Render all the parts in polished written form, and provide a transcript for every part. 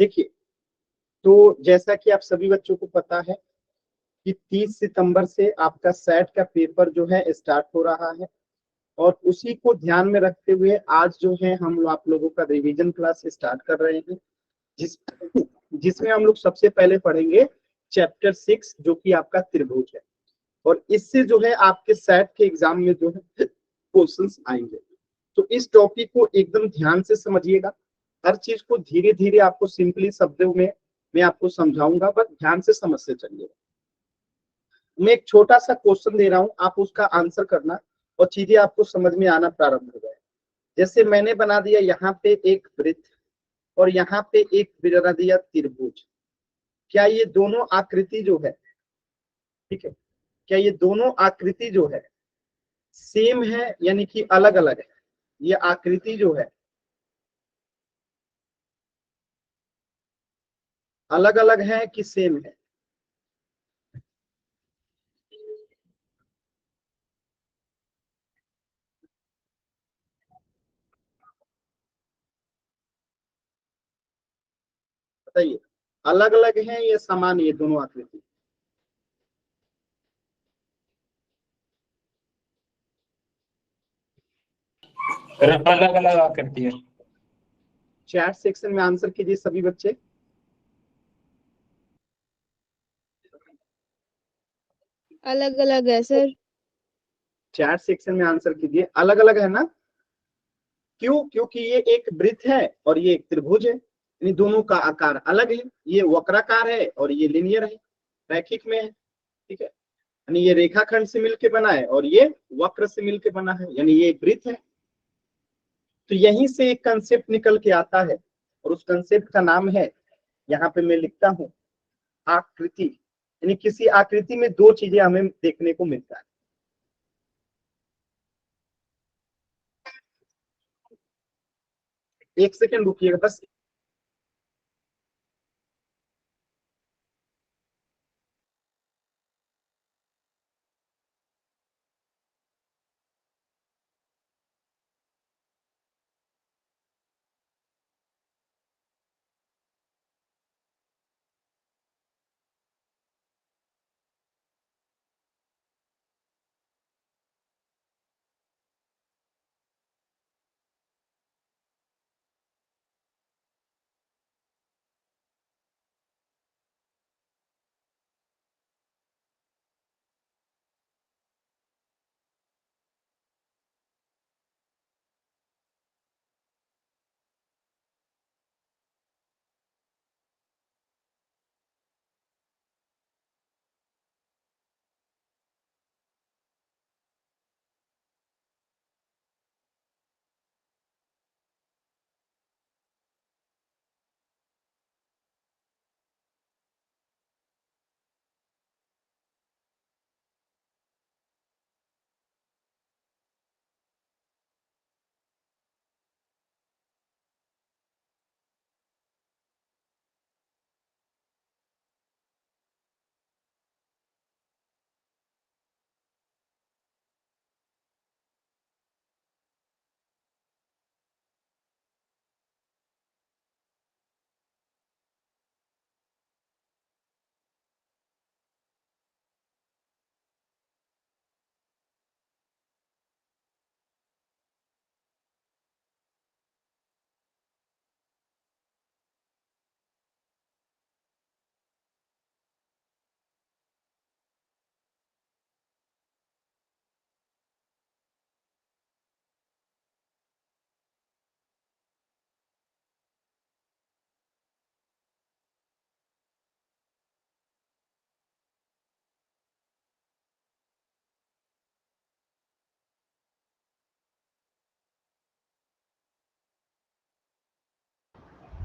देखिए, तो जैसा कि आप सभी बच्चों को पता है कि 30 सितंबर से आपका सेट का पेपर जो है स्टार्ट हो रहा है, और उसी को ध्यान में रखते हुए आज जो है हम आप लोगों का रिवीजन क्लास स्टार्ट कर रहे हैं, जिसमें हम लोग सबसे पहले पढ़ेंगे चैप्टर 6 जो कि आपका त्रिभुज है। और इससे जो है आपके सेट के एग्जाम में जो है क्वेश्चंस आएंगे। तो इस टॉपिक को एकदम ध्यान से समझिएगा, हर चीज को धीरे धीरे आपको सिंपली शब्दों में मैं आपको समझाऊंगा, बस ध्यान से समझ से चलिएगा। मैं एक छोटा सा क्वेश्चन दे रहा हूं, आप उसका आंसर करना और चीजें आपको समझ में आना प्रारंभ हो जाए। जैसे मैंने बना दिया यहाँ पे एक वृत्त और यहाँ पे एक बना दिया त्रिभुज। क्या ये दोनों आकृति जो है, ठीक है, क्या ये दोनों आकृति जो है सेम है यानी कि अलग अलग है? ये आकृति जो है अलग अलग है कि सेम है? बताइए, अलग अलग है या समान ये दोनों आकृति? अलग अलग आकृति है। चैट सेक्शन में आंसर कीजिए सभी बच्चे। अलग अलग है सर। चैट सेक्शन में आंसर कीजिए, अलग अलग है ना? क्यों? क्योंकि ये एक वृत्त है और ये एक त्रिभुज है, यानी दोनों का आकार अलग है। ये वक्राकार है और ये लिनियर है, रैखिक में है, ठीक है। यानी ये रेखाखंड से मिलकर बना है और ये वक्र से मिलकर बना है, यानी ये एक वृत्त है। तो यहीं से एक कंसेप्ट निकल के आता है और उस कंसेप्ट का नाम है, यहाँ पे मैं लिखता हूँ, आकृति। यानी किसी आकृति में दो चीजें हमें देखने को मिलता है। एक सेकंड रुकिएगा बस।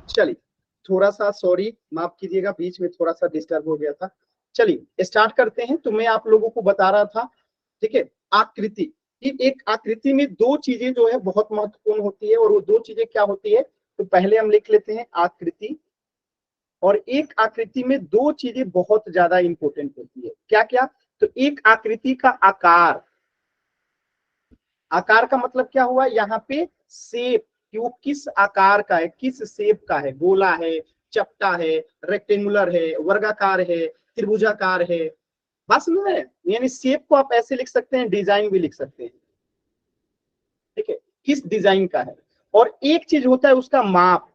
चलिए, थोड़ा सा सॉरी, माफ कीजिएगा, बीच में थोड़ा सा डिस्टर्ब हो गया था। चलिए स्टार्ट करते हैं। तो मैं आप लोगों को बता रहा था, ठीक है, आकृति कि एक आकृति में दो चीजें जो है बहुत महत्वपूर्ण होती है, और वो दो चीजें क्या होती है? तो पहले हम लिख लेते हैं आकृति, और एक आकृति में दो चीजें बहुत ज्यादा इंपॉर्टेंट होती है। क्या क्या? तो एक आकृति का आकार, आकार का मतलब क्या हुआ यहाँ पे? शेप, कि वो किस आकार का है, किस शेप का है, गोला है, चपटा है, रेक्टेंगुलर है, वर्गाकार है, त्रिभुजाकार है। बस में यानी शेप को आप ऐसे लिख सकते हैं, डिजाइन भी लिख सकते हैं। ठीक है, किस डिजाइन का है। और एक चीज होता है उसका माप,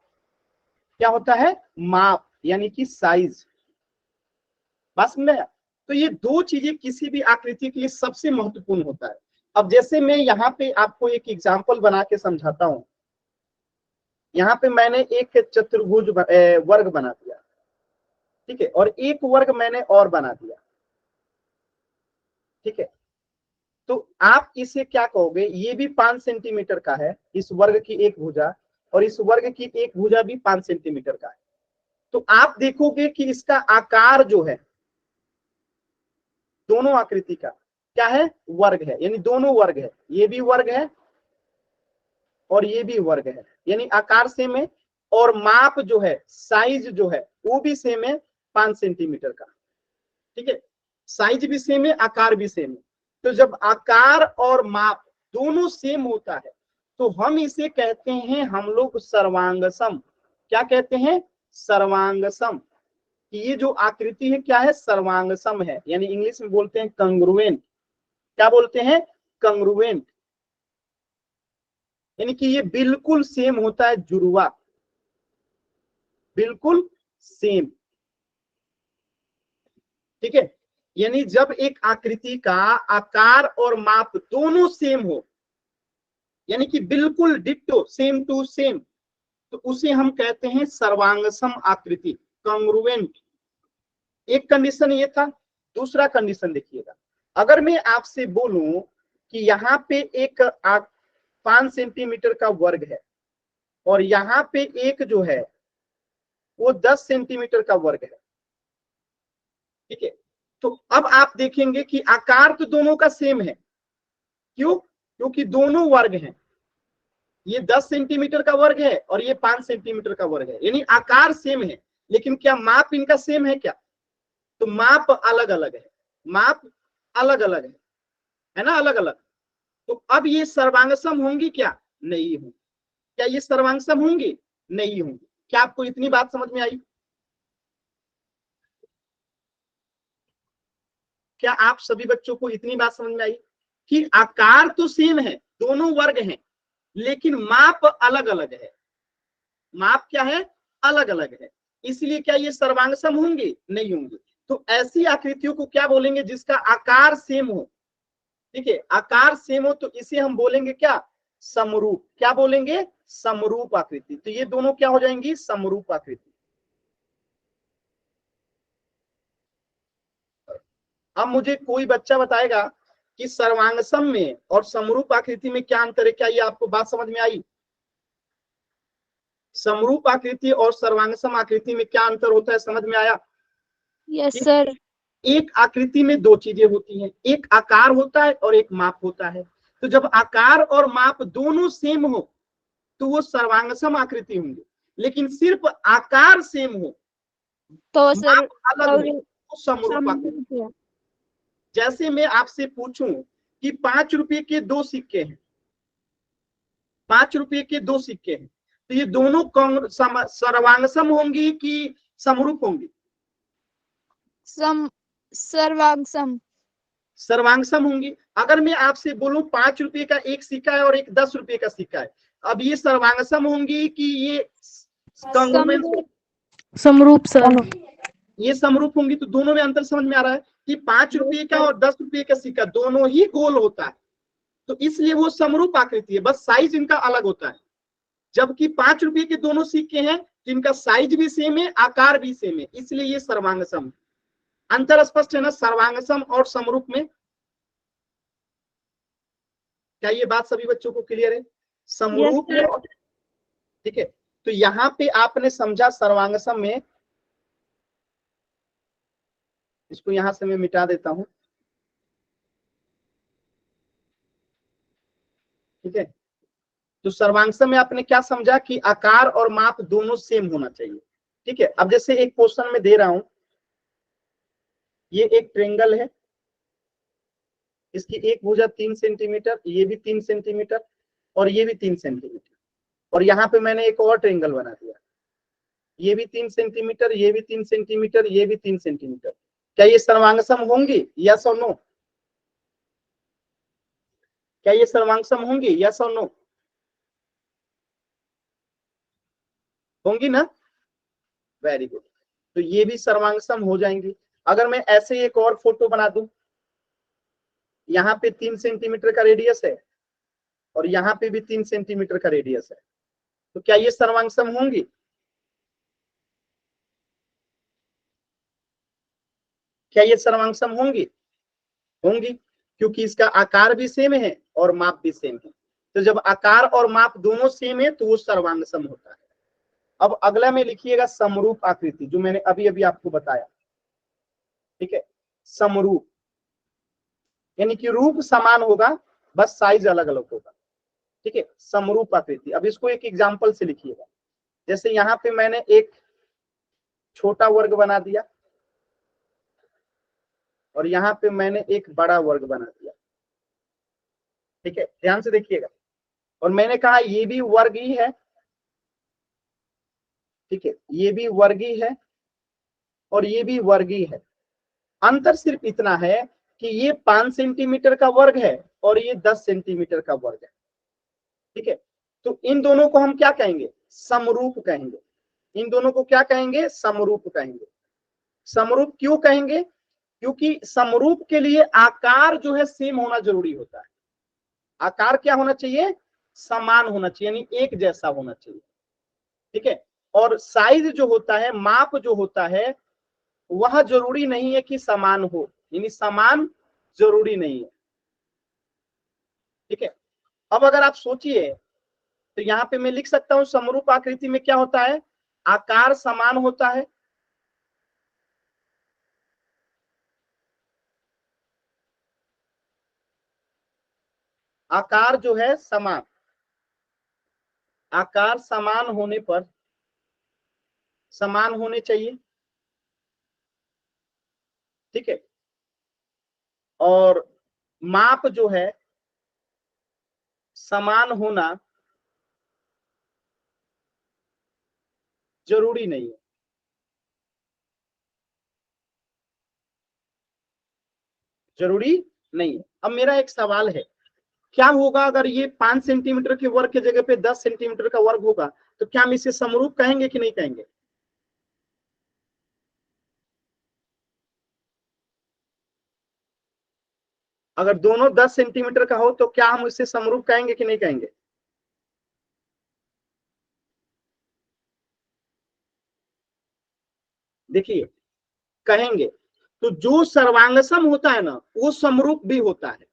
क्या होता है, माप यानी कि साइज। बस में तो ये दो चीजें किसी भी आकृति के लिए सबसे महत्वपूर्ण होता है। अब जैसे मैं यहाँ पे आपको एक एग्जांपल बना के समझाता हूं। यहाँ पे मैंने एक चतुर्भुज वर्ग बना दिया, ठीक है, और एक वर्ग मैंने और बना दिया। ठीक है, तो आप इसे क्या कहोगे, ये भी 5 सेंटीमीटर का है, इस वर्ग की एक भुजा, और इस वर्ग की एक भुजा भी 5 सेंटीमीटर का है। तो आप देखोगे कि इसका आकार जो है दोनों आकृति का क्या है, वर्ग है, यानी दोनों वर्ग है। ये भी वर्ग है और ये भी वर्ग है, यानी आकार सेम है, और माप जो है, साइज जो है वो भी सेम है, 5 सेंटीमीटर का। ठीक है, साइज भी सेम है, आकार भी सेम है। तो जब आकार और माप दोनों सेम होता है तो हम इसे कहते हैं हम लोग सर्वांगसम। क्या कहते हैं, सर्वांगसम। कि ये जो आकृति है क्या है, सर्वांगसम है, यानी इंग्लिश में बोलते हैं कंग्रुएंट। क्या बोलते हैं, कंग्रुएंट, यानी कि ये बिल्कुल सेम होता है, जुड़वा, बिल्कुल सेम। ठीक है, यानी जब एक आकृति का आकार और माप दोनों सेम हो, यानी कि बिल्कुल डिट्टो, सेम टू सेम, तो उसे हम कहते हैं सर्वांगसम आकृति, कंग्रुएंट। एक कंडीशन ये था। दूसरा कंडीशन देखिएगा, अगर मैं आपसे बोलूं कि यहाँ पे एक 5 सेंटीमीटर का वर्ग है और यहाँ पे एक जो है वो 10 सेंटीमीटर का वर्ग है। ठीक है, तो अब आप देखेंगे कि आकार तो दोनों का सेम है। क्यों, क्योंकि दोनों वर्ग हैं। ये 10 सेंटीमीटर का वर्ग है और ये 5 सेंटीमीटर का वर्ग है, यानी आकार सेम है, लेकिन क्या माप इनका सेम है क्या, तो माप अलग अलग है, माप अलग अलग है ना, अलग अलग। तो अब ये सर्वांगसम होंगी क्या, नहीं होंगी। क्या ये सर्वांगसम होंगी, नहीं होंगी। क्या आपको इतनी बात समझ में आई, क्या आप सभी बच्चों को इतनी बात समझ में आई कि आकार तो सेम है, दोनों वर्ग हैं, लेकिन माप अलग अलग है, माप क्या है, अलग अलग है। इसलिए क्या ये सर्वांगसम होंगे, नहीं होंगे। तो ऐसी आकृतियों को क्या बोलेंगे, जिसका आकार सेम हो। ठीक है, आकार सेम हो तो इसे हम बोलेंगे क्या, समरूप। क्या बोलेंगे, समरूप आकृति। तो ये दोनों क्या हो जाएंगी, समरूप आकृति। अब मुझे कोई बच्चा बताएगा कि सर्वांगसम में और समरूप आकृति में क्या अंतर है। क्या ये आपको बात समझ में आई, समरूप आकृति और सर्वांगसम आकृति में क्या अंतर होता है, समझ में आया। Yes sir. एक आकृति में दो चीजें होती हैं, एक आकार होता है और एक माप होता है। तो जब आकार और माप दोनों सेम हो तो वो सर्वांगसम आकृति होंगे, लेकिन सिर्फ आकार सेम हो, तो सर माप अलग हो, तो समरूप आकृति। समरूप। जैसे मैं आपसे पूछूं कि 5 रुपए के दो सिक्के हैं, 5 रुपए के दो सिक्के हैं, तो ये दोनों सर्वांगसम होंगी कि समरूप होंगी, सर्वांगसम। सर्वांगसम होंगी। अगर मैं आपसे बोलूं 5 रुपए का एक सिक्का है और एक 10 रुपए का सिक्का है, अब ये सर्वांगसम होंगी कि ये समरूप। समरूप सर। ये समरूप होंगी। तो दोनों में अंतर समझ में आ रहा है कि 5 रुपए का और 10 रुपए का सिक्का दोनों ही गोल होता है, तो इसलिए वो समरूप आकृति है, बस साइज इनका अलग होता है। जबकि 5 रुपए के दोनों सिक्के हैं जिनका साइज भी सेम है, आकार भी सेम है, इसलिए ये सर्वांगसम। अंतर स्पष्ट है ना, सर्वांगसम और समरूप में। क्या ये बात सभी बच्चों को क्लियर है, समरूप में। ठीक है, तो यहाँ पे आपने समझा सर्वांगसम में, इसको यहां से मैं मिटा देता हूं। ठीक है, तो सर्वांगसम में आपने क्या समझा कि आकार और माप दोनों सेम होना चाहिए। ठीक है, अब जैसे एक क्वेश्चन में दे रहा हूं, ये एक ट्रेंगल है, इसकी एक भुजा 3 सेंटीमीटर, ये भी 3 सेंटीमीटर और ये भी 3 सेंटीमीटर, और यहाँ पे मैंने एक और ट्रेंगल बना दिया, ये भी 3 सेंटीमीटर, ये भी 3 सेंटीमीटर, ये भी 3 सेंटीमीटर। क्या ये सर्वांगसम होंगी? यस और नो? क्या ये सर्वांगसम होंगी? यस और नो? होंगी ना? Very good. तो ये भी सर्वांगसम हो जाएंगी। अगर मैं ऐसे एक और फोटो बना दूं, यहाँ पे 3 सेंटीमीटर का रेडियस है और यहाँ पे भी 3 सेंटीमीटर का रेडियस है, तो क्या ये सर्वांगसम होंगी? क्या ये सर्वांगसम होंगी? होंगी, क्योंकि इसका आकार भी सेम है और माप भी सेम है। तो जब आकार और माप दोनों सेम है तो वो सर्वांगसम होता है। अब अगला में लिखिएगा समरूप आकृति, जो मैंने अभी अभी आपको बताया। ठीक है, समरूप यानी कि रूप समान होगा, बस साइज अलग अलग होगा। ठीक है, समरूप आकृति। अब इसको एक एग्जांपल से लिखिएगा। जैसे यहाँ पे मैंने एक छोटा वर्ग बना दिया और यहाँ पे मैंने एक बड़ा वर्ग बना दिया। ठीक है, ध्यान से देखिएगा। और मैंने कहा ये भी वर्ग ही है। ठीक है, ये भी वर्ग ही है और ये भी वर्ग ही है। अंतर सिर्फ इतना है कि ये 5 सेंटीमीटर का वर्ग है और ये 10 सेंटीमीटर का वर्ग है। ठीक है, तो इन दोनों को हम क्या कहेंगे? समरूप कहेंगे। इन दोनों को क्या कहेंगे? समरूप कहेंगे। समरूप क्यों कहेंगे? क्योंकि समरूप के लिए आकार जो है सेम होना जरूरी होता है। आकार क्या होना चाहिए? समान होना चाहिए, यानी एक जैसा होना चाहिए। ठीक है, और साइज जो होता है, माप जो होता है, वह जरूरी नहीं है कि समान हो, यानी समान जरूरी नहीं है। ठीक है, अब अगर आप सोचिए तो यहाँ पे मैं लिख सकता हूं समरूप आकृति में क्या होता है? आकार समान होता है, आकार जो है समान, आकार समान होने पर समान होने चाहिए। ठीक है, और माप जो है समान होना जरूरी नहीं है। जरूरी नहीं है। अब मेरा एक सवाल है, क्या होगा अगर ये 5 सेंटीमीटर के वर्ग की जगह पे 10 सेंटीमीटर का वर्ग होगा, तो क्या हम इसे समरूप कहेंगे कि नहीं कहेंगे? अगर दोनों 10 सेंटीमीटर का हो तो क्या हम इसे समरूप कहेंगे कि नहीं कहेंगे? देखिए, कहेंगे। तो जो सर्वांगसम होता है ना, वो समरूप भी होता है,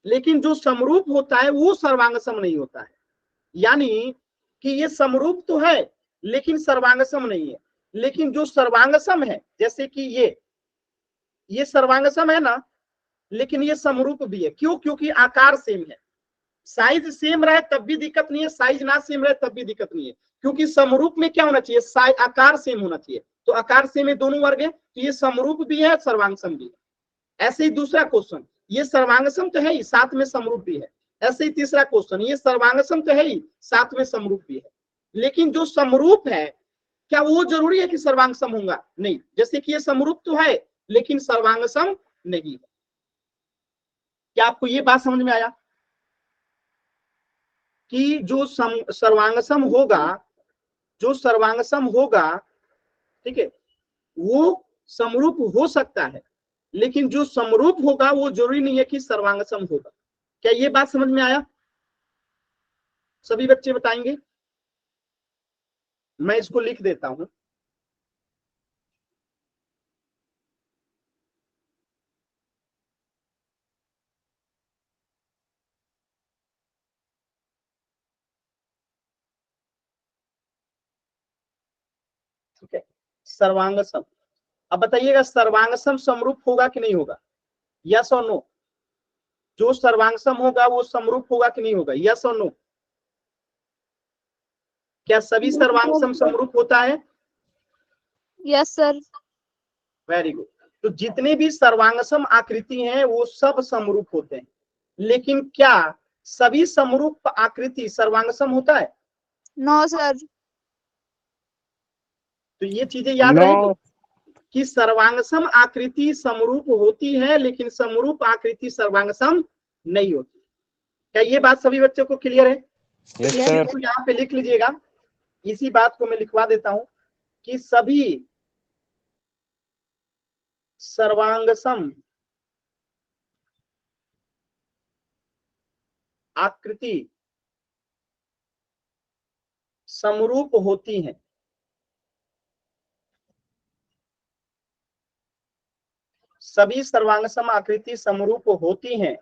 लेकिन जो समरूप होता है वो सर्वांगसम नहीं होता है। यानी कि ये समरूप तो है लेकिन सर्वांगसम नहीं है। लेकिन जो सर्वांगसम है, जैसे कि ये सर्वांगसम है ना, लेकिन ये समरूप भी है। क्यों? क्योंकि आकार सेम है। साइज सेम रहे तब भी दिक्कत नहीं है, साइज ना सेम रहे तब भी दिक्कत नहीं है। क्योंकि समरूप में क्या होना चाहिए? साइज, आकार सेम होना चाहिए। तो आकार सेम है, दोनों वर्ग है, तो ये समरूप भी है, सर्वांगसम भी है। ऐसे ही दूसरा क्वेश्चन, ये सर्वांगसम तो है ही, साथ में समरूप भी है। ऐसे ही तीसरा क्वेश्चन, ये सर्वांगसम तो है ही, साथ में समरूप भी है। लेकिन जो समरूप है, क्या वो जरूरी है कि सर्वांगसम होगा? नहीं। जैसे कि ये समरूप तो है लेकिन सर्वांगसम नहीं है। क्या आपको ये बात समझ में आया कि जो सर्वांगसम होगा, जो सर्वांगसम होगा, ठीक है, वो समरूप हो सकता है, लेकिन जो समरूप होगा वो जरूरी नहीं है कि सर्वांगसम होगा। क्या ये बात समझ में आया? सभी बच्चे बताएंगे? मैं इसको लिख देता हूं। ठीक है, सर्वांगसम। अब बताइएगा, सर्वांगसम समरूप होगा कि नहीं होगा? यस और नो? जो सर्वांगसम होगा वो समरूप होगा कि नहीं होगा? यस और नो? क्या सभी सर्वांगसम समरूप होता है? Yes sir. Very good. तो जितने भी सर्वांगसम आकृति हैं वो सब समरूप होते हैं, लेकिन क्या सभी समरूप आकृति सर्वांगसम होता है? No sir. तो ये चीजें याद रहेगी कि सर्वांगसम आकृति समरूप होती है, लेकिन समरूप आकृति सर्वांगसम नहीं होती। क्या ये बात सभी बच्चों को क्लियर है? Yes sir. तो यहाँ पे लिख लीजिएगा, इसी बात को मैं लिखवा देता हूं कि सभी सर्वांगसम आकृति समरूप होती हैं। सभी सर्वांगसम आकृति समरूप होती हैं,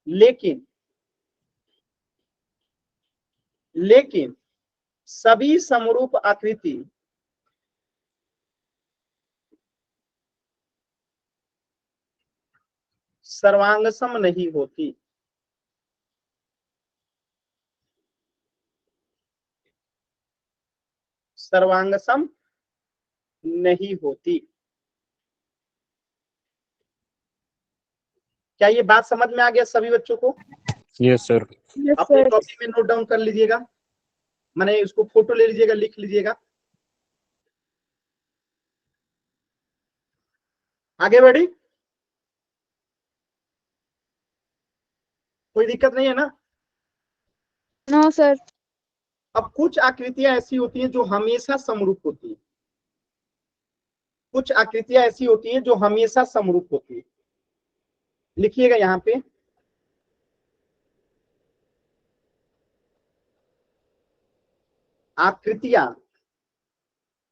लेकिन सभी समरूप आकृति सर्वांगसम नहीं होती। सर्वांगसम नहीं होती। क्या ये बात समझ में आ गया सभी बच्चों को? Yes sir. अपनी कॉपी में नोट डाउन कर लीजिएगा, मैंने उसको फोटो ले लीजिएगा, लिख लीजिएगा। आगे बढ़ी, कोई दिक्कत नहीं है ना? No sir. अब कुछ आकृतियां ऐसी होती हैं जो हमेशा समरूप होती हैं। कुछ आकृतियां ऐसी होती हैं जो हमेशा समरूप होती है। लिखिएगा यहां पे, आकृतियां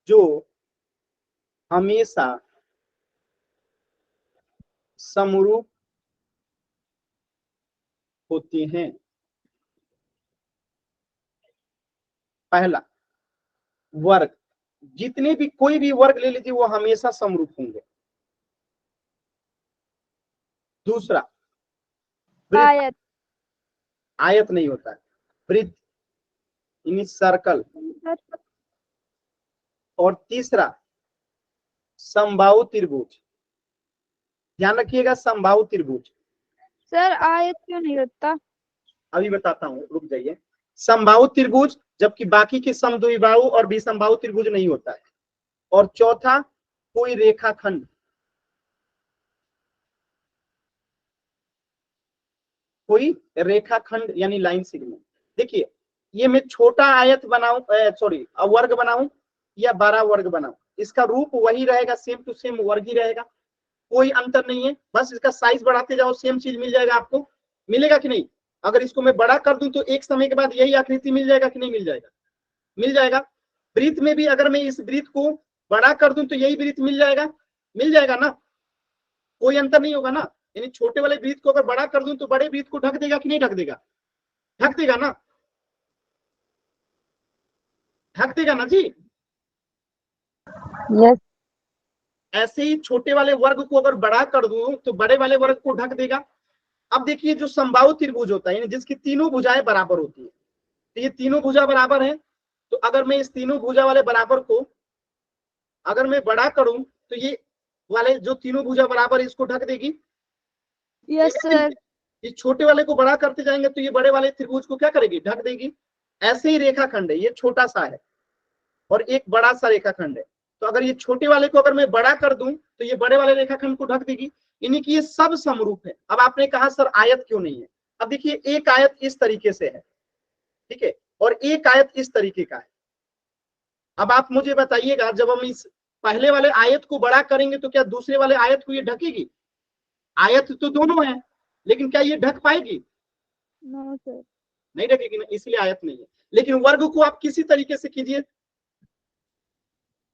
जो हमेशा समरूप होती हैं। पहला, वर्ग। जितने भी कोई भी वर्ग ले लीजिए वो हमेशा समरूप होंगे। दूसरा, वृत्त। आयत। आयत नहीं होता है, वृत्त यानी सर्कल। और तीसरा, समबाहु त्रिभुज। ध्यान रखिएगा, समबाहु त्रिभुज। सर आयत क्यों नहीं होता? अभी बताता हूँ, रुक जाइए। समबाहु त्रिभुज, जबकि बाकी के समद्विबाहु और विषमबाहु त्रिभुज नहीं होता है। और चौथा, कोई रेखाखंड। कोई रेखाखंड यानी लाइन सेगमेंट। देखिए, ये मैं छोटा आयत बनाऊं, सॉरी वर्ग बनाऊं या बड़ा वर्ग बनाऊं, इसका रूप वही रहेगा, सेम टू सेम वर्ग ही रहेगा, कोई अंतर नहीं है। बस इसका साइज बढ़ाते जाओ, सेम चीज मिल जाएगा आपको। मिलेगा कि नहीं? अगर इसको मैं बड़ा कर दूं तो एक समय के बाद यही आकृति मिल जाएगा कि नहीं मिल जाएगा? मिल जाएगा। वृत्त में भी अगर मैं इस वृत्त को बड़ा कर दूं तो यही वृत्त मिल जाएगा, मिल जाएगा ना? कोई अंतर नहीं होगा ना? यानी छोटे वाले वृत्त को अगर बड़ा कर दूं तो बड़े वृत्त को ढक देगा कि नहीं ढक देगा? ढक देगा ना? ढक देगा ना जी? यस। ऐसे ही छोटे वाले वर्ग को अगर बड़ा कर दूं तो बड़े वाले वर्ग को ढक देगा। अब देखिए, जो समबाहु त्रिभुज होता है यानी जिसकी तीनों भुजाएं बराबर होती है, तो ये तीनों भुजा बराबर है, तो अगर मैं इस तीनों भुजा वाले बराबर को अगर मैं बड़ा करूं तो ये वाले जो तीनों भुजा बराबर इसको ढक देगी। Yes sir. इस छोटे वाले को बड़ा करते जाएंगे तो ये बड़े वाले त्रिभुज को क्या करेगी? ढक देगी। ऐसे ही रेखाखंड है, ये छोटा सा है और एक बड़ा सा रेखाखंड है, तो अगर ये छोटे वाले को अगर मैं बड़ा कर दूं तो ये बड़े वाले रेखाखंड को ढक देगी। यानी कि ये सब समरूप है। अब आपने कहा सर आयत क्यों नहीं है? अब देखिए, एक आयत इस तरीके से है, ठीक है, और एक आयत इस तरीके का है। अब आप मुझे बताइएगा, जब हम इस पहले वाले आयत को बड़ा करेंगे तो क्या दूसरे वाले आयत को ये ढकेगी? आयत तो दोनों है, लेकिन क्या ये ढक पाएगी? No sir. नहीं ढकेगी ना, इसलिए आयत नहीं है। लेकिन वर्ग को आप किसी तरीके से कीजिए,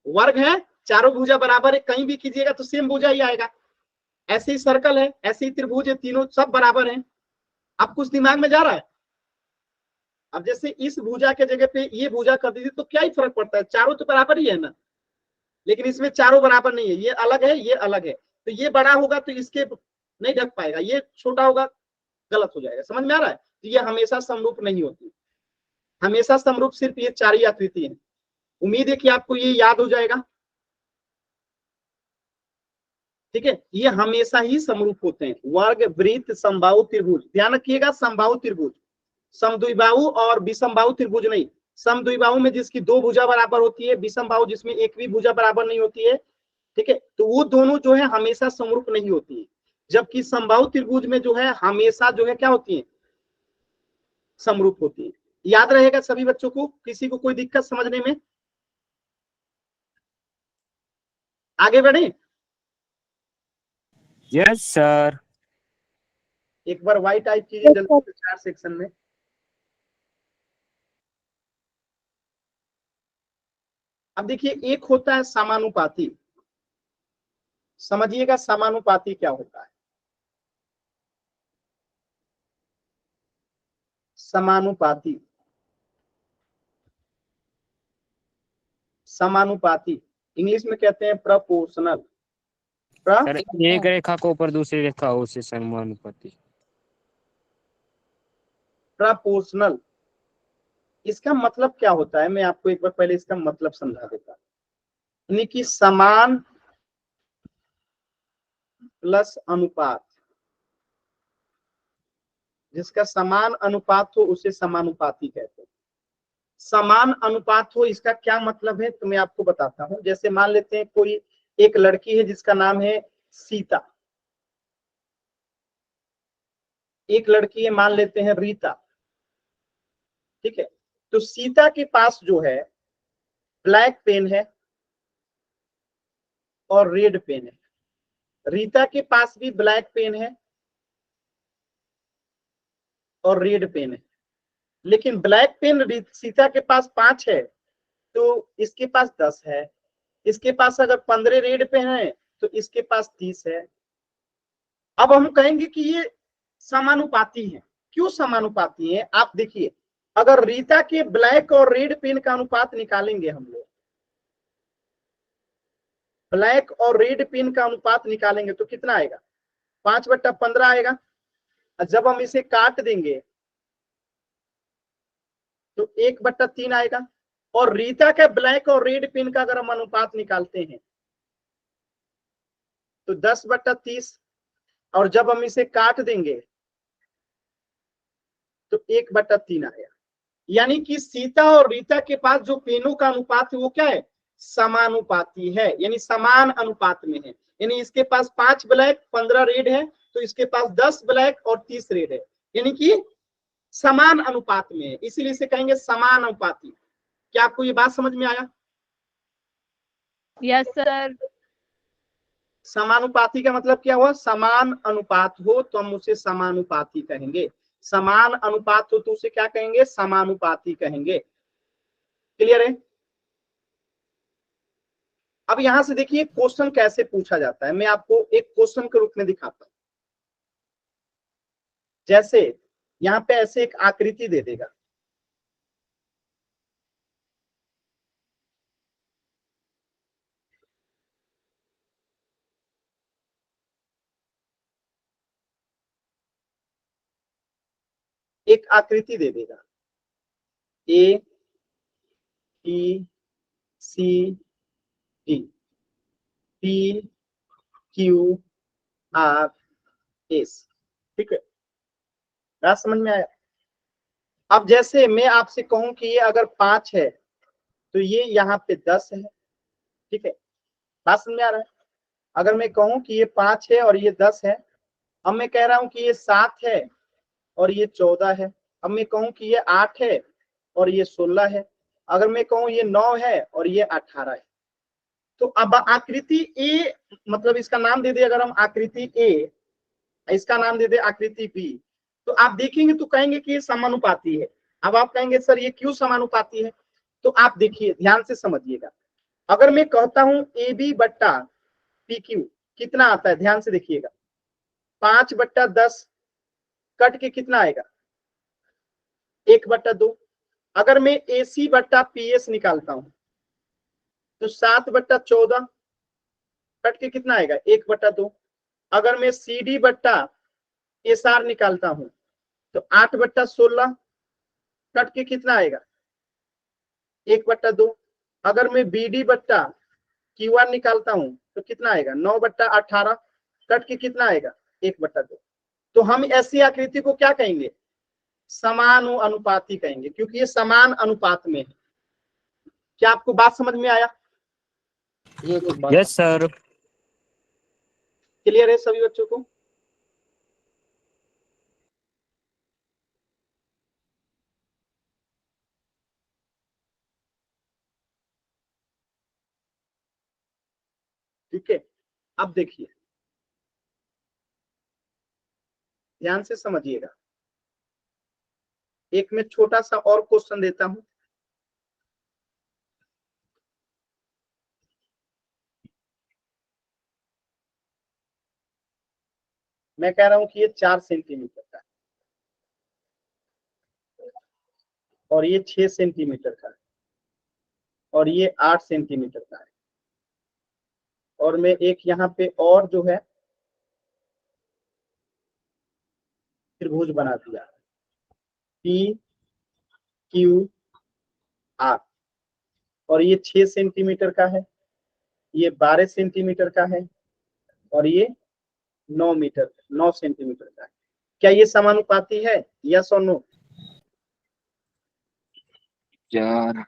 वर्ग है, चारों भुजा बराबर है, कहीं भी कीजिएगा तो सेम भुजा ही आएगा। ऐसे ही सर्कल है, ऐसे ही त्रिभुज है, तीनों सब बराबर हैं। अब कुछ दिमाग में जा रहा है? अब जैसे इस भुजा के जगह पे ये भुजा कर दीजिए तो क्या ही फर्क पड़ता है? चारों तो बराबर ही है ना। लेकिन इसमें चारों बराबर नहीं है, ये अलग है, ये अलग है, तो ये बड़ा होगा तो इसके नहीं ढक पाएगा, ये छोटा होगा, गलत हो जाएगा। समझ में आ रहा है? तो ये हमेशा समरूप नहीं होती। हमेशा समरूप सिर्फ ये चार ही आकृति है। उम्मीद है कि आपको ये याद हो जाएगा, ठीक है। ये हमेशा ही समरूप होते हैं, वर्ग, वृत्त, समबाहु त्रिभुज। ध्यान रखिएगा, समबाहु त्रिभुज, समद्विबाहु और विषमबाहु त्रिभुज नहीं। समद्विबाहु में जिसकी दो भुजा बराबर होती है, विषम बाहु जिसमें एक भी भुजा बराबर नहीं होती है, ठीक है, तो वो दोनों जो है हमेशा समरूप नहीं होती है, जबकि समबाहु त्रिभुज में जो है हमेशा जो है क्या होती है, समरूप होती है। याद रहेगा सभी बच्चों को? किसी को कोई दिक्कत समझने में? आगे बढ़े? Yes sir. एक बार वाई टाइप कीजिए जल्दी से 4 सेक्शन में। अब देखिए, एक होता है समानुपाती। समझिएगा समानुपाती क्या होता है। समानुपाती, समानुपाती इंग्लिश में कहते हैं प्रपोर्शनल। सर एक रेखा को ऊपर दूसरी रेखा उसे समानुपाती। प्रपोर्शनल इसका मतलब क्या होता है, मैं आपको एक बार पहले इसका मतलब समझा देता हूं। यानी कि समान प्लस अनुपात, जिसका समान अनुपात हो उसे समानुपाती कहते हैं। समान अनुपात हो इसका क्या मतलब है तो मैं आपको बताता हूं। जैसे मान लेते हैं कोई एक लड़की है जिसका नाम है सीता, एक लड़की है मान लेते हैं रीता, ठीक है। तो सीता के पास जो है ब्लैक पेन है और रेड पेन है, रीता के पास भी ब्लैक पेन है और रेड पेन है, लेकिन ब्लैक पेन सीता के पास 5 है तो इसके पास 10 है, इसके पास अगर 15 रेड पेन है तो इसके पास 30 है। अब हम कहेंगे कि ये समानुपाती है। क्यों समानुपाती है? आप देखिए, अगर रीता के ब्लैक और रेड पेन का अनुपात निकालेंगे हम लोग, ब्लैक और रेड पेन का अनुपात निकालेंगे तो कितना आएगा? 5/15 आएगा। जब हम इसे काट देंगे तो 1/3 आएगा। और रीता का ब्लैक और रेड पेन का अगर हम अनुपात निकालते हैं तो 10/30, और जब हम इसे काट देंगे तो 1/3 आएगा। यानी कि सीता और रीता के पास जो पेनों का अनुपात है वो क्या है? समानुपाती है, यानी समान अनुपात में है। यानी इसके पास 5 ब्लैक 15 रेड है तो इसके पास 10 ब्लैक और 30 रेड है, यानी कि समान अनुपात में है, इसीलिए इसे कहेंगे समान अनुपाती। क्या आपको ये बात समझ में आया? Yes sir. समानुपाती का मतलब क्या हुआ? समान अनुपात हो तो हम उसे समानुपाती कहेंगे, समान अनुपात हो तो उसे क्या कहेंगे? समानुपाती कहेंगे। क्लियर है? अब यहां से देखिए क्वेश्चन कैसे पूछा जाता है, मैं आपको एक क्वेश्चन के रूप में दिखाता हूं। जैसे यहां पे ऐसे एक आकृति दे देगा, एक आकृति दे देगा A B C D, P Q R S, ठीक है, बात समझ में आया? अब जैसे मैं आपसे कहूं कि ये अगर 5 है तो ये यहाँ पे 10 है, ठीक है, बात समझ में आ रहा है? अगर मैं कहूं कि ये 5 है और ये 10 है, अब मैं कह रहा हूं कि ये 7 है और ये 14 है, अब मैं कहूं कि ये 8 है और ये 16 है, अगर मैं कहूं ये 9 है और ये 18 है। तो अब आकृति ए, मतलब इसका नाम दे दे अगर हम आकृति ए, इसका नाम दे दे आकृति बी, तो आप देखेंगे तो कहेंगे कि ये समानुपाती है। अब आप कहेंगे सर ये क्यों समानुपाती है? तो आप देखिए ध्यान से समझिएगा। अगर मैं कहता हूं ए बी बट्टा पी क्यू कितना आता है, ध्यान से देखिएगा, 5/10 कट के कितना आएगा? 1/2। अगर मैं ए सी बट्टा पी एस निकालता हूं तो 7/14 कट के कितना आएगा? 1/2। अगर मैं सी डी बट्टा एस आर निकालता हूं तो 8/16 कट के कितना आएगा? 1/2। अगर मैं बी डी बट्टा क्यू आर निकालता हूं तो कितना आएगा? 9/18 कट के कितना आएगा? 1/2। तो हम ऐसी आकृति को क्या कहेंगे? समानुपाती कहेंगे, क्योंकि ये समान अनुपात में है। क्या आपको बात समझ में आया? Yes sir. क्लियर है सभी बच्चों को? ठीक है, अब देखिए, ध्यान से समझिएगा। एक मैं छोटा सा और क्वेश्चन देता हूं। मैं कह रहा हूं कि ये 4 सेंटीमीटर का है और ये 6 सेंटीमीटर का है और ये 8 सेंटीमीटर का है, और मैं एक यहाँ पे और जो है त्रिभुज बना दिया, पी क्यू आर, और ये 6 सेंटीमीटर का है, ये 12 सेंटीमीटर का है और ये 9 सेंटीमीटर का है। क्या ये समानुपाती है? यस और नो? यार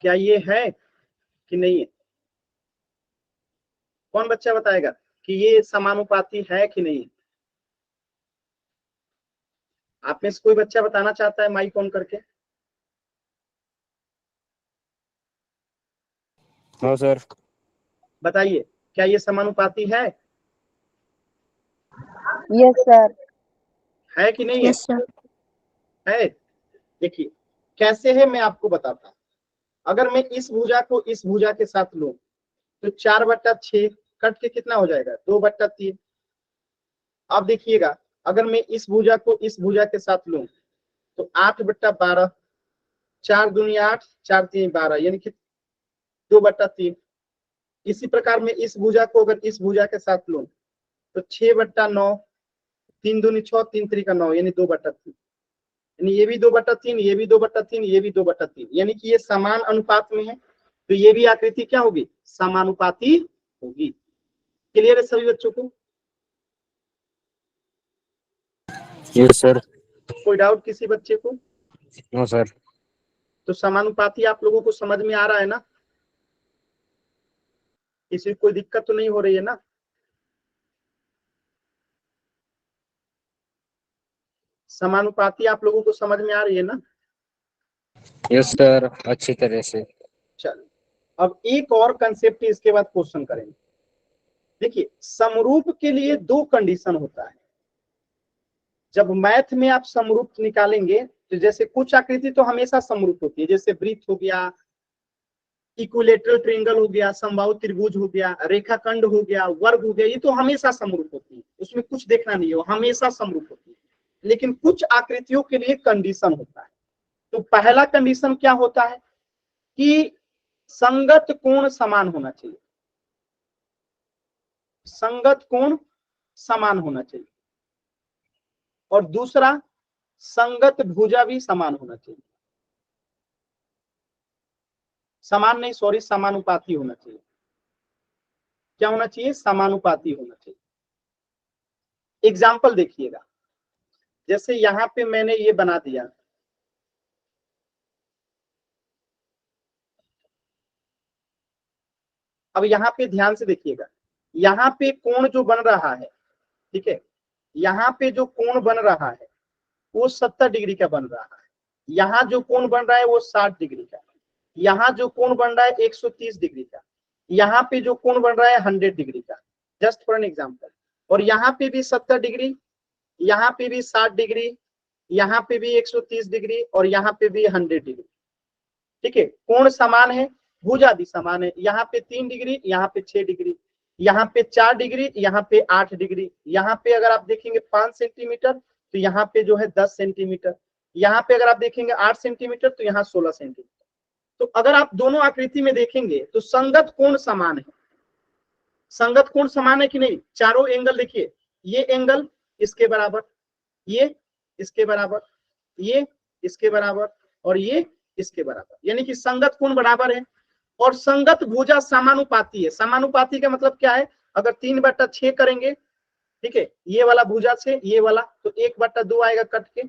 क्या ये है कि नहीं है? कौन बच्चा बताएगा कि ये समानुपाती है कि नहीं? आप में से कोई बच्चा बताना चाहता है माइक ऑन करके? No sir. बताइए, क्या ये समानुपाती है? Yes sir. है कि नहीं है? Yes sir. है। देखिए कैसे है, मैं आपको बताता हूं। अगर मैं इस भुजा को इस भुजा के साथ लूं तो 4/6 कट के कितना हो जाएगा? 2/3। अब देखिएगा, अगर मैं इस भुजा को इस भुजा के साथ लूं तो 8/12, 4 दूनी 8, 4 3 12, यानी कि 2/3। इसी प्रकार मैं इस भुजा को अगर इस भुजा के साथ लूं तो 6/9, 3 दूनी 6, 3 3 का 9, यानी 2/3। यानी ये भी 2/3, ये भी 2/3, ये भी 2/3, यानी कि ये समान अनुपात में है, तो ये भी आकृति क्या होगी? समानुपाती होगी। क्लियर है सभी बच्चों को? Yes sir. कोई डाउट किसी बच्चे को? No sir. तो समानुपाती आप लोगों को समझ में आ रहा है ना? किसी को कोई दिक्कत तो नहीं हो रही है ना? समानुपाती आप लोगों को समझ में आ रही है ना? यस सर, अच्छी तरह से। चलो, अब एक और कंसेप्ट इसके बाद क्वेश्चन करेंगे। देखिए, समरूप के लिए 2 कंडीशन होता है। जब मैथ में आप समरूप निकालेंगे तो जैसे कुछ आकृति तो हमेशा समरूप होती है, जैसे वृत्त हो गया, इक्विलेटरल ट्रायंगल हो गया, समबाहु त्रिभुज हो गया, रेखाखंड हो गया, वर्ग हो गया, ये तो हमेशा समरूप होती है, उसमें कुछ देखना नहीं है, वो हमेशा समरूप होती है। लेकिन कुछ आकृतियों के लिए कंडीशन होता है। तो पहला कंडीशन क्या होता है कि संगत कोण समान होना चाहिए। संगत कोण समान होना चाहिए। और दूसरा, संगत भुजा भी समान होना चाहिए। समान नहीं, सॉरी, समानुपाती होना चाहिए। क्या होना चाहिए? समानुपाती होना चाहिए। एग्जाम्पल देखिएगा, जैसे यहां पे मैंने ये बना दिया, अब यहाँ पे ध्यान से देखिएगा, यहाँ पे कोण जो बन रहा है, ठीक है, यहाँ पे जो कोण बन रहा है वो 70 डिग्री का बन रहा है, यहाँ जो कोण बन रहा है वो 60 डिग्री का, यहाँ जो कोण बन रहा है 130 डिग्री का, यहाँ पे जो कोण बन रहा है 100 डिग्री का, जस्ट फॉर एन एग्जाम्पल। और यहाँ पे भी 70 डिग्री, यहाँ पे भी 60 डिग्री, यहाँ पे भी 130 डिग्री और यहाँ पे भी 100 डिग्री। ठीक है, कोण समान है, भुजा भी समान है, यहाँ पे 3 डिग्री, यहाँ पे 6 डिग्री, यहाँ पे 4 डिग्री, यहाँ पे 8 डिग्री, यहाँ पे अगर आप देखेंगे 5 सेंटीमीटर तो यहाँ पे जो है 10 सेंटीमीटर, यहाँ पे अगर आप देखेंगे 8 सेंटीमीटर तो यहाँ 16 सेंटीमीटर। तो अगर आप दोनों आकृति में देखेंगे तो संगत कोण समान है, संगत कोण समान है कि नहीं। चारों एंगल देखिए, ये एंगल इसके बराबर, ये इसके बराबर, ये इसके बराबर और ये इसके बराबर, यानी कि संगत कोण बराबर है। और संगत भुजा समानुपाती है। समानुपाती का मतलब क्या है, अगर 3/6 करेंगे, ठीक है, ये वाला भुजा से ये वाला, तो 1/2 आएगा कट के।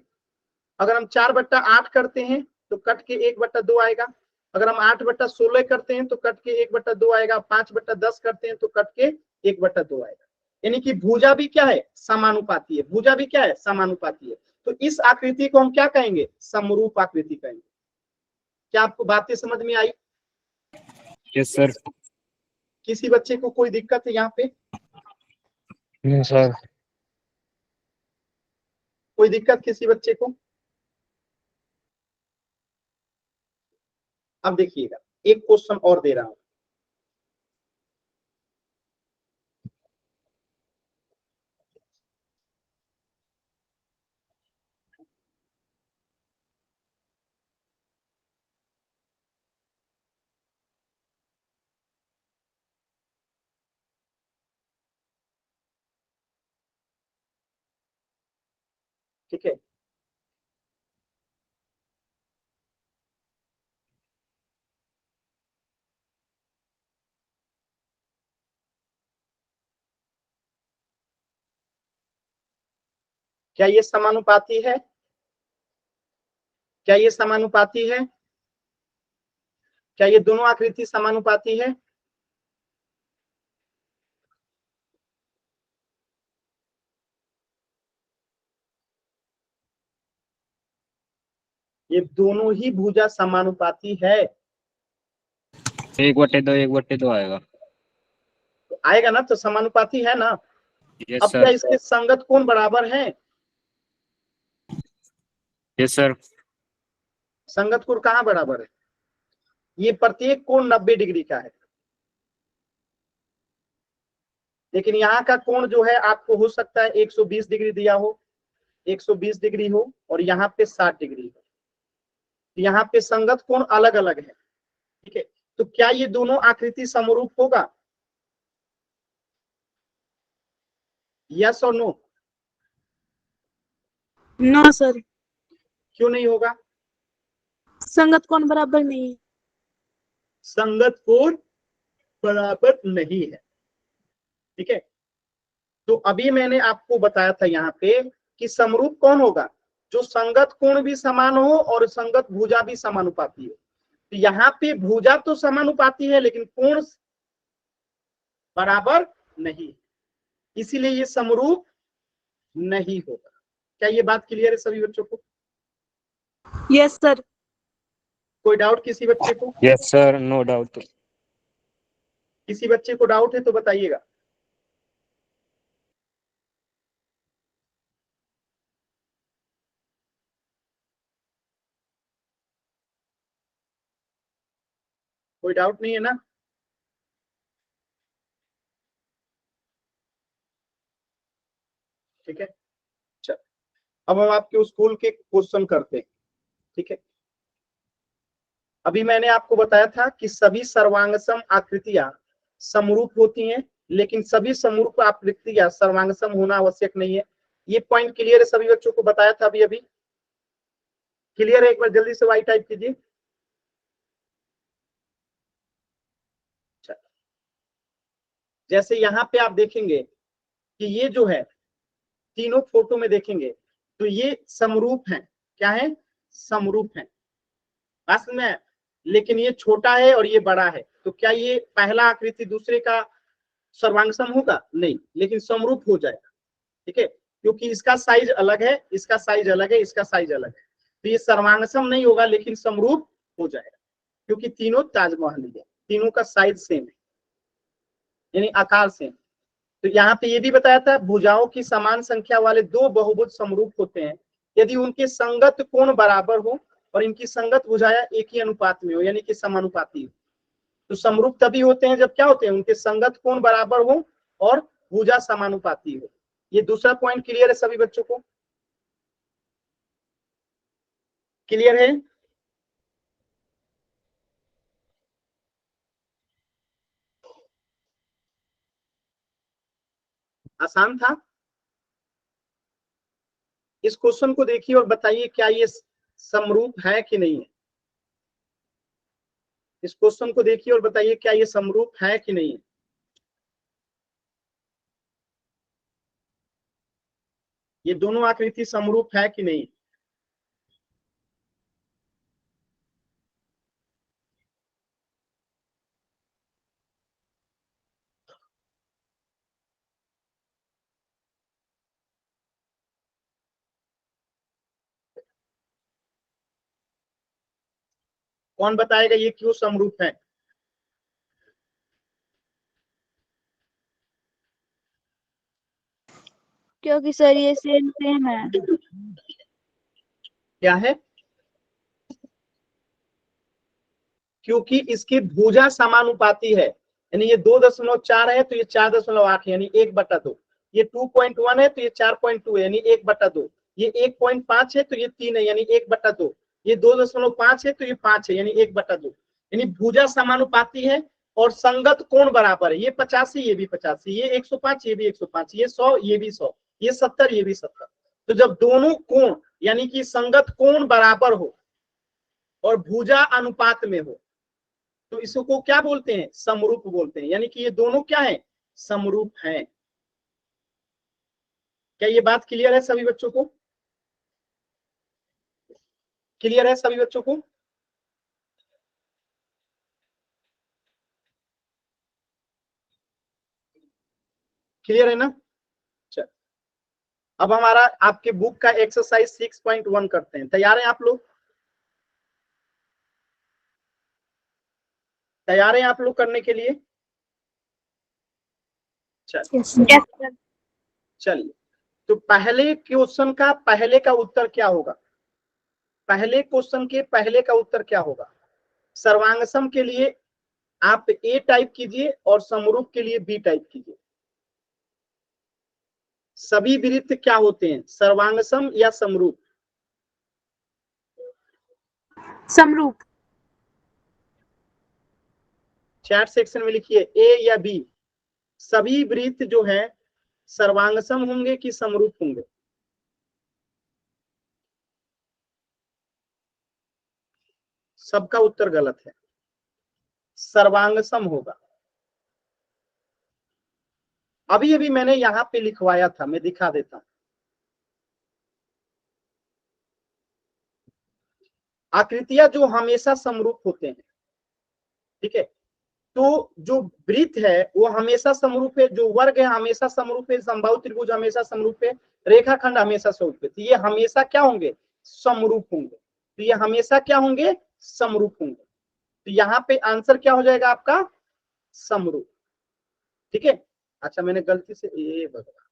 अगर हम 4/8 करते हैं तो कट के 1/2 आएगा। अगर हम 8/16 करते हैं तो कट के 1/2 आएगा। 5/10 करते हैं तो कट के 1/2 आएगा। यानी कि भुजा भी क्या है, समानुपाती है। भुजा भी क्या है, समानुपाती है। तो इस आकृति को हम क्या कहेंगे, समरूप आकृति कहेंगे। क्या आपको बातें समझ में आई? Yes sir. किसी बच्चे को कोई दिक्कत है यहाँ पे? सर कोई दिक्कत किसी बच्चे को? अब देखिएगा, एक क्वेश्चन और दे रहा हूं। ठीक है, क्या ये समानुपाती है? क्या ये समानुपाती है? क्या ये दोनों आकृति समानुपाती है? ये दोनों ही भुजा समानुपाती है। 1/2 1/2 आएगा। तो आएगा ना, तो समानुपाती है ना। यस अब क्या सर। इसके संगत कोण बराबर हैं? Yes sir. संगत कोण कहाँ बराबर है? ये प्रत्येक कोण 90 डिग्री का है, लेकिन यहाँ का कोण जो है आपको हो सकता है 120 डिग्री दिया हो, 120 डिग्री हो और यहाँ पे 60 डिग्री हो। यहाँ पे संगत कोण अलग अलग है। ठीक है, तो क्या ये दोनों आकृति समरूप होगा? यस और नो? नो सर, क्यों नहीं होगा? संगत कोण बराबर नहीं है। संगत कोण बराबर नहीं है। ठीक है, तो अभी मैंने आपको बताया था यहाँ पे कि समरूप कौन होगा, जो संगत कोण भी समान हो और संगत भुजा भी समानुपाती हो। तो यहाँ पे भुजा तो समानुपाती है लेकिन कोण बराबर नहीं, इसीलिए ये समरूप नहीं होगा। क्या ये बात क्लियर है सभी बच्चों को? Yes sir. कोई डाउट किसी बच्चे को? Yes sir, no doubt. किसी बच्चे को डाउट है तो बताइएगा। कोई डाउट नहीं है ना? ठीक है, चल अब हम आपके स्कूल के क्वेश्चन करते हैं। ठीक है, अभी मैंने आपको बताया था कि सभी सर्वांगसम आकृतियां समरूप होती हैं, लेकिन सभी समरूप आकृतियां सर्वांगसम होना आवश्यक नहीं है। ये पॉइंट क्लियर है सभी बच्चों को? बताया था अभी अभी क्लियर है? एक बार जल्दी से वाई टाइप कीजिए। जैसे यहाँ पे आप देखेंगे कि ये जो है तीनों फोटो में देखेंगे तो ये समरूप हैं। क्या है? समरूप हैं, बस में। लेकिन ये छोटा है और ये बड़ा है, तो क्या ये पहला आकृति दूसरे का सर्वांगसम होगा? नहीं, लेकिन समरूप हो जाएगा। ठीक है, क्योंकि इसका साइज अलग है, इसका साइज अलग है, इसका साइज अलग है, तो ये सर्वांगसम नहीं होगा लेकिन समरूप हो जाएगा, क्योंकि तीनों ताजमहल है, तीनों का साइज सेम है, यानी आकार सेम। तो यहाँ पे ये भी बताया था भुजाओं की समान संख्या वाले दो बहुभुज समरूप होते हैं यदि उनके संगत कोण बराबर हो और इनकी संगत भुजाएं एक ही अनुपात में हो, यानी कि समानुपाती हो। तो समरूप तभी होते हैं जब क्या होते हैं, उनके संगत कोण बराबर हो और भुजा समानुपाती हो। ये दूसरा पॉइंट क्लियर है सभी बच्चों को? क्लियर है? आसान था? इस क्वेश्चन को देखिए और बताइए क्या ये समरूप है कि नहीं है। इस क्वेश्चन को देखिए और बताइए क्या ये समरूप है कि नहीं है। ये दोनों आकृति समरूप है कि नहीं? कौन बताएगा ये क्यों समरूप है? क्योंकि सर ये सेम सेम है। क्या है? क्योंकि इसकी भुजा समानुपाती है, यानी ये 2.4 है तो ये 4.8 यानी 1/2। ये 2.1 है तो ये 4.2 यानी 1/2। ये 1.5 है तो ये 3 है यानी 1/2। ये 2.5 है तो ये 5 है यानी 1/2। यानी भुजा समानुपाती है और संगत कोण बराबर है। ये 85 ये भी 85, ये 105 ये भी 105, ये 100 ये भी 100, ये 70 ये भी 70। तो जब दोनों कोण यानी कि संगत कोण बराबर हो और भुजा अनुपात में हो तो इसको क्या बोलते हैं? समरूप बोलते हैं। यानी कि ये दोनों क्या है? समरूप हैं। क्या ये बात क्लियर है सभी बच्चों को? क्लियर है सभी बच्चों को? क्लियर है ना? चल अब हमारा आपके बुक का एक्सरसाइज 6.1 करते हैं। तैयार हैं आप लोग? तैयार हैं आप लोग करने के लिए? चलिए तो पहले क्वेश्चन का पहले का उत्तर क्या होगा? पहले क्वेश्चन के पहले का उत्तर क्या होगा? सर्वांगसम के लिए आप ए टाइप कीजिए और समरूप के लिए बी टाइप कीजिए। सभी वृत्त क्या होते हैं, सर्वांगसम या समरूप? समरूप। चैट सेक्शन में लिखिए ए या बी। सभी वृत्त जो है सर्वांगसम होंगे कि समरूप होंगे? सबका उत्तर गलत है, सर्वांगसम होगा। अभी अभी मैंने यहां पे लिखवाया था, मैं दिखा देता हूं। आकृतियां जो हमेशा समरूप होते हैं, ठीक है, तो जो वृत्त है वो हमेशा समरूप है, जो वर्ग है हमेशा समरूप है, समबाहु त्रिभुज हमेशा समरूप है, रेखाखंड हमेशा समरूप है। तो ये हमेशा क्या होंगे? समरूप होंगे। तो ये हमेशा क्या होंगे? समरूप होंगे। तो यहाँ पे आंसर क्या हो जाएगा आपका? समरूप। ठीक है, अच्छा मैंने गलती से ये बदला,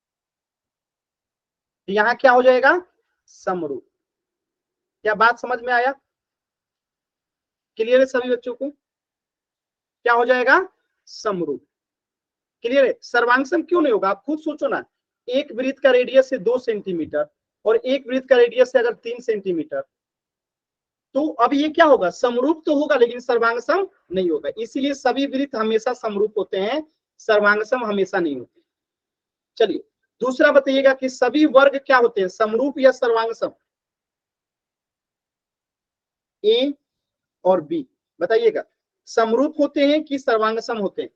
तो यहाँ क्या हो जाएगा? समरूप। क्या बात समझ में आया? क्लियर है सभी बच्चों को? क्या हो जाएगा? समरूप। क्लियर है? सर्वांगसम क्यों नहीं होगा? आप खुद सोचो ना, एक वृत्त का रेडियस है 2 सेंटीमीटर और एक वृत्त का रेडियस है अगर 3 सेंटीमीटर, तो अब ये क्या होगा? समरूप तो होगा लेकिन सर्वांगसम नहीं होगा। इसीलिए सभी वृत्त हमेशा समरूप होते हैं, सर्वांगसम हमेशा नहीं होते। चलिए दूसरा बताइएगा कि सभी वर्ग क्या होते हैं, समरूप या सर्वांगसम? ए और बी बताइएगा, समरूप होते हैं कि सर्वांगसम होते हैं?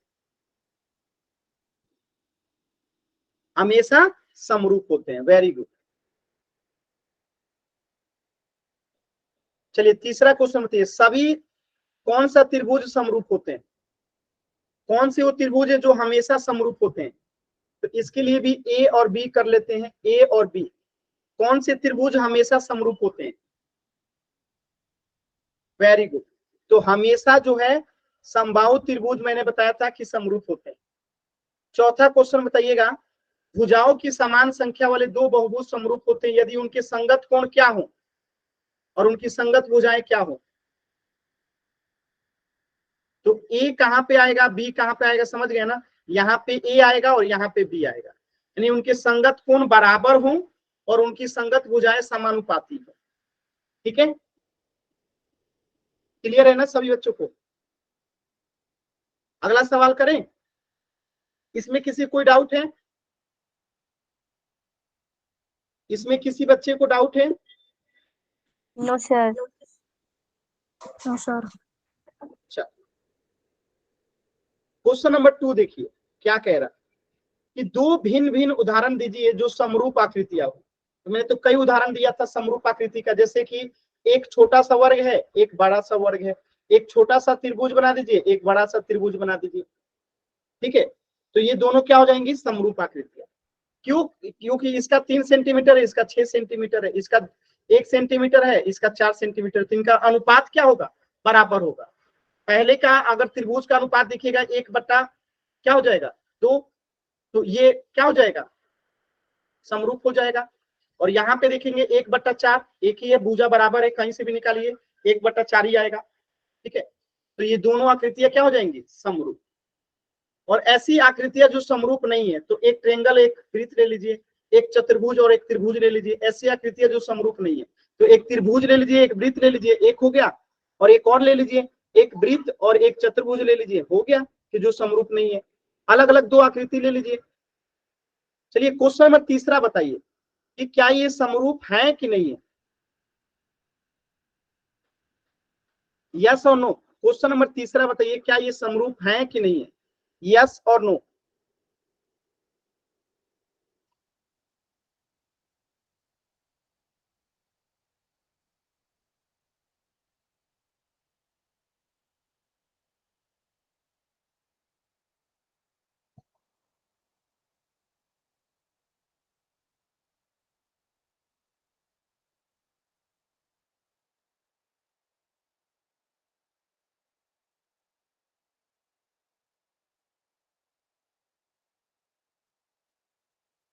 हमेशा समरूप होते हैं। Very good. चलिए तीसरा क्वेश्चन बताइए, सभी कौन सा त्रिभुज समरूप होते हैं? कौन से वो त्रिभुज है जो हमेशा समरूप होते हैं? तो इसके लिए भी ए और बी कर लेते हैं। ए और बी कौन से त्रिभुज हमेशा समरूप होते हैं? Very good. तो हमेशा जो है समबाहु त्रिभुज मैंने बताया था कि समरूप होते हैं। चौथा क्वेश्चन बताइएगा, भुजाओं की समान संख्या वाले दो बहुभुज समरूप होते हैं यदि उनके संगत कोण क्या हो और उनकी संगत भुजाएं क्या हो। तो ए कहां पे आएगा, बी कहां पे आएगा, समझ गए ना? यहाँ पे ए आएगा और यहाँ पे बी आएगा, यानी उनके संगत कोण बराबर हो और उनकी संगत भुजाएं समानुपाती हो। ठीक है, क्लियर है ना सभी बच्चों को? अगला सवाल करें, इसमें किसी कोई डाउट है? इसमें किसी बच्चे को डाउट है? No sir. No sir. अच्छा, क्वेश्चन नंबर 2 देखिए क्या कह रहा कि दो भिन्न भिन्न उदाहरण दीजिए जो समरूप आकृतियां हो। तो मैंने तो कई उदाहरण दिया था समरूप आकृति का, जैसे कि एक छोटा सा वर्ग है, एक बड़ा सा वर्ग है, एक छोटा सा त्रिभुज बना दीजिए, एक बड़ा सा त्रिभुज बना दीजिए। ठीक है, तो ये दोनों क्या हो जाएंगी? समरूप आकृतियां। क्यों? क्योंकि इसका 3 सेंटीमीटर है, इसका 6 सेंटीमीटर है, इसका 1 सेंटीमीटर है, इसका 4 सेंटीमीटर, तो इनका अनुपात क्या होगा? बराबर होगा। पहले का अगर त्रिभुज का अनुपात देखिएगा 1/, क्या हो जाएगा? 2, तो ये क्या हो जाएगा? समरूप हो जाएगा। और यहाँ पे देखेंगे 1/4, एक ही है, भुजा बराबर है, कहीं से भी निकालिए 1/4 ही आएगा। ठीक है, तो ये दोनों आकृतियां क्या हो जाएंगी? समरूप। और ऐसी आकृतियां जो समरूप नहीं है, तो एक ट्रेंगल एक वृत्त ले लीजिए, एक चतुर्भुज और एक त्रिभुज ले लीजिए। ऐसी आकृतियां जो समरूप नहीं है, तो एक त्रिभुज ले लीजिए, एक वृत्त ले लीजिए, एक हो गया, और एक और ले लीजिए, एक वृत्त और एक चतुर्भुज ले लीजिए, हो गया कि जो समरूप नहीं है। अलग अलग दो आकृति ले लीजिए। चलिए क्वेश्चन नंबर 3 बताइए कि क्या ये समरूप है कि नहीं है? यस और नो। क्वेश्चन नंबर 3 बताइए, क्या ये समरूप है कि नहीं है? यस और नो।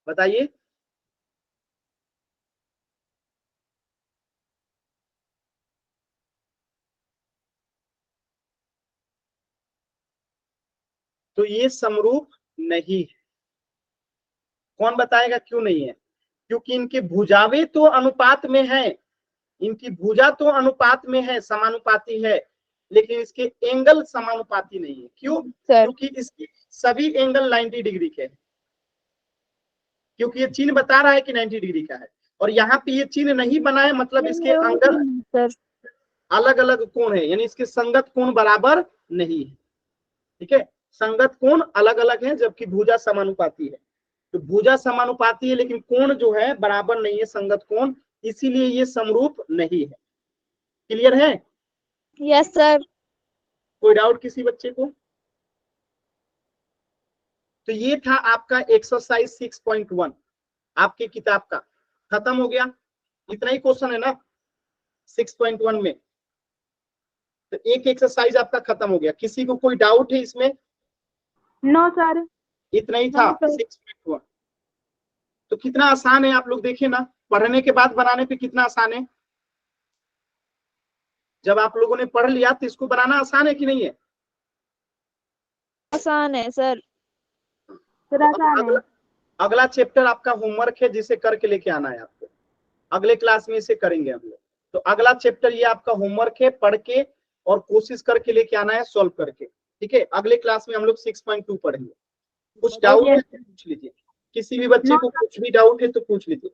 बताइए। तो ये समरूप नहीं है। कौन बताएगा क्यों नहीं है? क्योंकि इनकी भुजाएं तो अनुपात में है, इनकी भुजा तो अनुपात में है, समानुपाती है, लेकिन इसके एंगल समानुपाती नहीं है। क्यों? सर क्योंकि इसके सभी एंगल 90 डिग्री के हैं, क्योंकि ये चिन्ह बता रहा है कि 90 डिग्री का है, और यहाँ पे ये चिन्ह नहीं बना है, मतलब इसके एंगल सर अलग अलग कोण है, यानी इसके संगत कोण बराबर नहीं है। ठीक है, संगत कोण अलग अलग है, जबकि भुजा समानुपाती है। तो भुजा समानुपाती है लेकिन कोण जो है बराबर नहीं है, संगत कोण, इसीलिए ये समरूप नहीं है। क्लियर है? Yes sir. कोई डाउट किसी बच्चे को? तो ये था आपका एक्सरसाइज 6.1 आपकी किताब का, खत्म हो गया। इतना ही क्वेश्चन है ना 6.1 में, तो एक एक्सरसाइज आपका खत्म हो गया। किसी को कोई डाउट है इसमें? No sir. इतना ही था 6.1। तो कितना आसान है, आप लोग देखिए ना, पढ़ने के बाद बनाने पे कितना आसान है। जब आप लोगों ने पढ़ लिया तो इसको बनाना आसान है कि नहीं है? आसान है सर। अगला चैप्टर आपका होमवर्क है, जिसे करके लेके आना है आपको। अगले क्लास में इसे करेंगे हम लोग। तो अगला चैप्टर ये आपका होमवर्क है, पढ़ के और कोशिश करके लेके आना है, सॉल्व करके। ठीक है, अगले क्लास में हम लोग 6.2 पढ़ेंगे। कुछ डाउट है तो पूछ लीजिए, किसी भी बच्चे को कुछ भी डाउट है तो पूछ लीजिए।